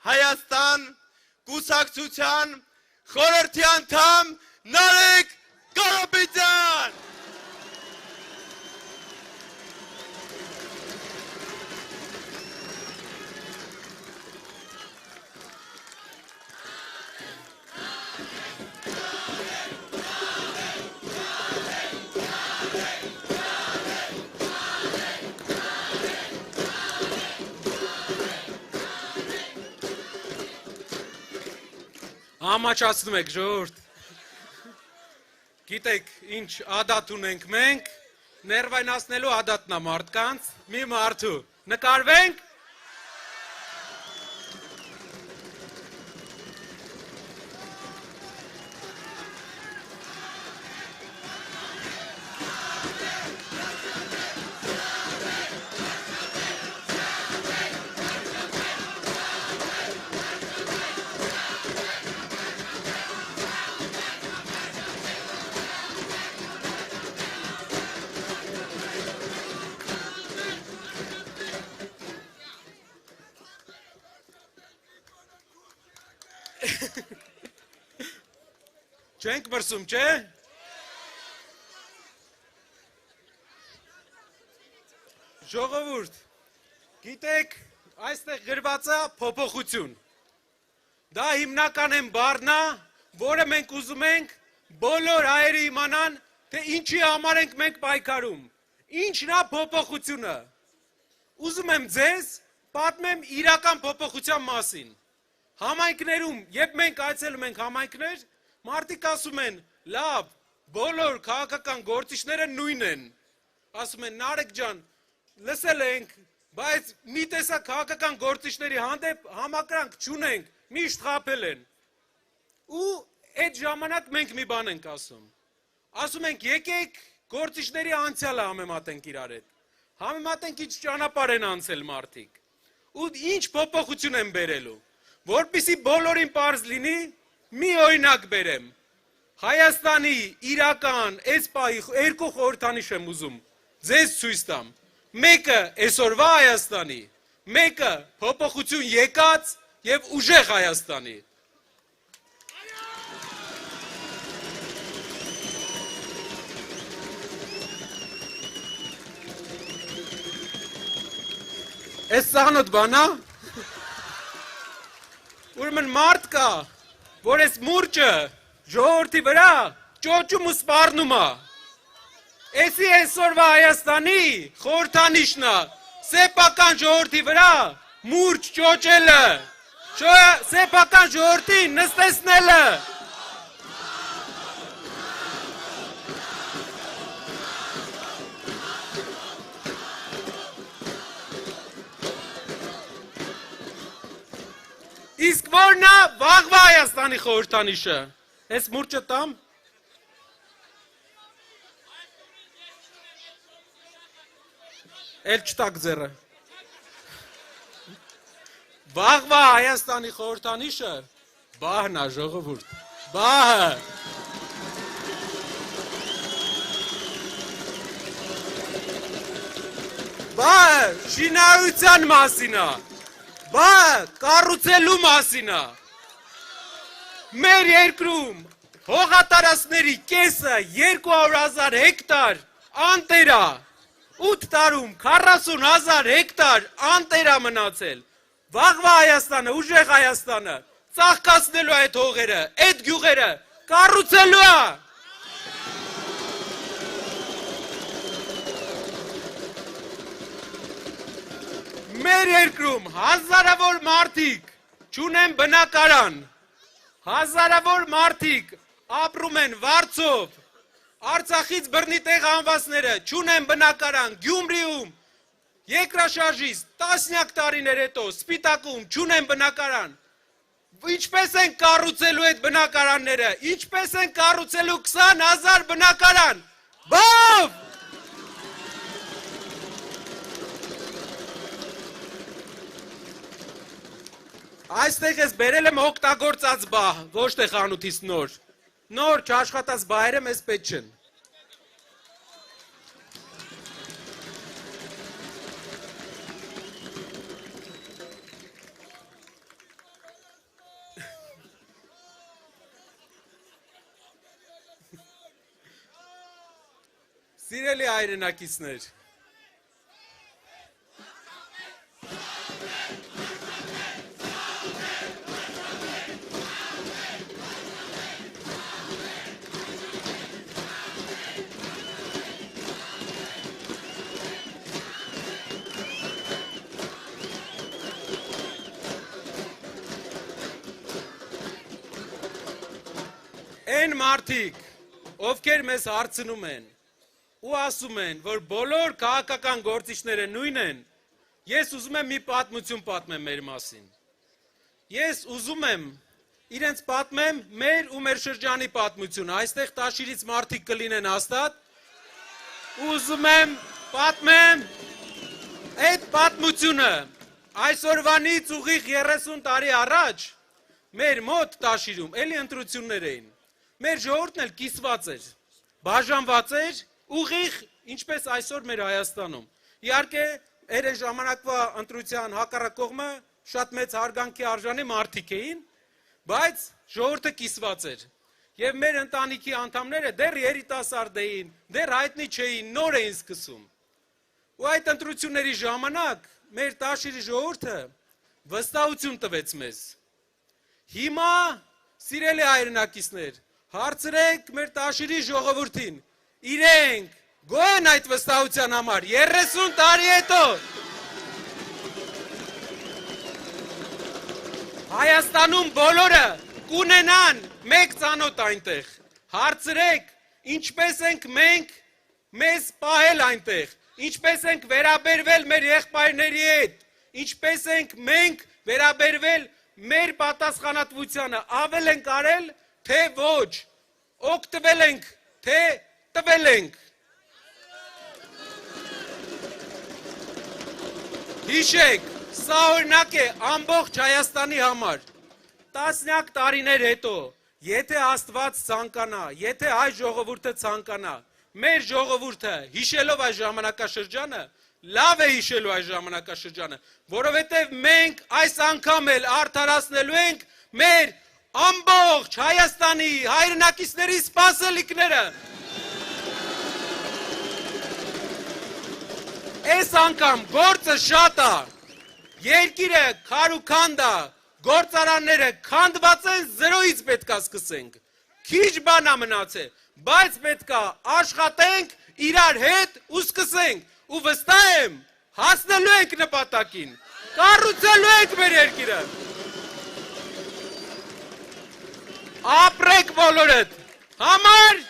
Հայաստան կուսակցության խորհրդի անդամ Նարեկ Կարապետյան։ Ամաչացնում եք ժողովուրդ։ Գիտեք, ինչ ադատ ունենք մենք, ներվայնացնելու ադատն է մարդկանց, մի մարդու։ Նկարվենք։ Չենք մրսում, չէ՞։ Ժողովուրդ, գիտեք, այստեղ գրված է փոփոխություն։ Դա հիմնական բառն է, որը մենք ուզում ենք բոլոր հայերը իմանան, թե ինչի համար ենք մենք պայքարում։ Ինչն է փոփոխությունը։ Ուզում եմ ձեզ պատմեմ իրական փոփոխության մասին։ Համայնքներում, երբ մենք այցելում ենք համայնքներ, մարդիկ ասում են, լավ, բոլոր քաղաքական գործիչները նույն են։ Ասում են, Նարեկ ջան, լսել ենք, բայց մի տեսակ քաղաքական գործիչների հանդեպ համակրանք չունենք, միշտ խաբել են։ Ու այդ ժամանակ մենք մի բան ենք ասում։ Ասում ենք, եկեք գործիչների անցյալը համեմատենք իրար հետ։ Համեմատենք ինչ ճանապարհ են անցել մարդիկ։ Ու ինչ փոփոխություն են բերելու։ Որպեսզի բոլորին պարզ լինի, մի օրինակ բերեմ, Հայաստանի իրական այս պահի երկու խորհրդանիշ եմ ուզում, ձեզ ցույց տամ, մեկը այսօրվա Հայաստանի, մեկը փոփոխություն եկած և ուժեղ Հայաստանի։ Այս սաղնոտ բանա, ուրեմն մարդ կա, որ այս մուրճը ժողովրդի վրա ճոճում ու սպառնում է։ Էսի այսօրվա Հայաստանի խորհրդանիշն է սեփական ժողովրդի վրա մուրճ ճոճելը, սեփական ժողովրդին նստեցնելը։ Իսկ որն է վաղվա Հայաստանի խորհրդանիշը։ Այս մուրճը տամ։ Էլ չտակ ձեռը։ Վաղվա Հայաստանի խորհրդանիշը բահն է, ժողովուրդ։ Բահը։ Բահը շինարարության մասին է։ Բա կառուցելու մասին է։ Մեր երկրում հողատարածքների կեսը 200,000 հեկտար անտեր է։ 8 տարում 40,000 հեկտար անտեր է մնացել։ Վաղվա Հայաստանը, ուժեղ Հայաստանը ծաղկացնելու այդ հողերը, այդ գյուղերը կառուցելու է։ Մեր երկրում հազարավոր մարդիկ չունեն բնակարան, հազարավոր մարդիկ ապրում են վարձով, Արցախից բռնի տեղ անվածները չունեն բնակարան, Գյումրիում, երկրաշարժից տասնյակ տարիներ հետո Սպիտակում չունեն բնակարան։ Ինչպես են կառուցելու այդ բնակարանները, ինչպես են կառուցելու 20,000 բնակարան։ Բավ! Այստեղ ես բերել եմ օգտագործած բահ, ոչ թե խանութից նոր։ Նոր չաշխատած բահերը մեզ պետք չեն։ Սիրելի հայրենակիցներ, Այն մարդիկ, ովքեր մեզ հարցնում են ու ասում են, որ բոլոր քաղաքական գործիչները նույն են, ես ուզում եմ մի պատմություն պատմեմ մեր մասին։ Ես ուզում եմ իրենց պատմեմ մեր ու մեր շրջանի պատմությունը, այստեղ Տաշիրից մարդիկ կլինեն հաստատ, ուզում եմ պատմեմ այդ պատմությունը այսօրվանից ուղիղ 30 տարի առաջ մեր մոտ Տաշիրում էլի ընտրություններ էին։ Մեր ժողովուրդն էլ կիսված էր, բաժանված էր, ուղիղ, ինչպես այսօր մեր Հայաստանում։ Իհարկե, էր այն ժամանակվա ընտրության հակառակ կողմը շատ մեծ հարգանքի արժանի մարդիկ էին, բայց ժողովուրդը կիսված էր։ Եվ մեր ընտանիքի անդամները դեռ երիտասարդ էին, դեռ հայտնի չէին, նոր էին սկսում։ Ու այդ ընտրությունների ժամանակ մեր Տաշիրի ժողովուրդը վստահություն տվեց մեզ։ Հիմա, սիրելի հայրենակիցներ, հարցրեք մեր Տաշիրի ժողովրդին, իրենք գոհ են այդ վստահության համար 30 տարի հետո։ Հայաստանում բոլորը կունենան մեկ ծանոթ այնտեղ։ Հարցրեք, ինչպես ենք մենք մեզ պահել այնտեղ, ինչպես ենք վերաբերվել մեր եղբայրների հետ, ինչպես ենք մենք վերաբերվել մեր պատասխանատվությանը, ավել ենք արել, թե ոչ, օգտվել ենք, թե տվել ենք։ Հիշեք, սա օրինակ է ամբողջ Հայաստանի համար։ Տասնյակ տարիներ հետո, եթե Աստված ցանկանա, եթե հայ ժողովուրդը ցանկանա, մեր ժողովուրդը հիշելով այս ժամանակաշրջանը, լավ է հիշելու այս ժամանակաշրջանը, որովհետև մենք այս անգամ էլ արդարացնելու ենք մեր ամբողջ Հայաստանի հայրենակիցների սպասելիքները։ Այս անգամ գործը շատ է, երկիրը քար ու քանդ է, գործարանները քանդված են, զրոյից պետքա սկսենք, քիչ բան է մնացել, բայց պետքա աշխատենք իրար հետ ու սկսենք, ու վստահ եմ հասնելու ենք նպատակին, կառուցելու ենք մեր երկիրը։ Ապրեք բոլորդ, համար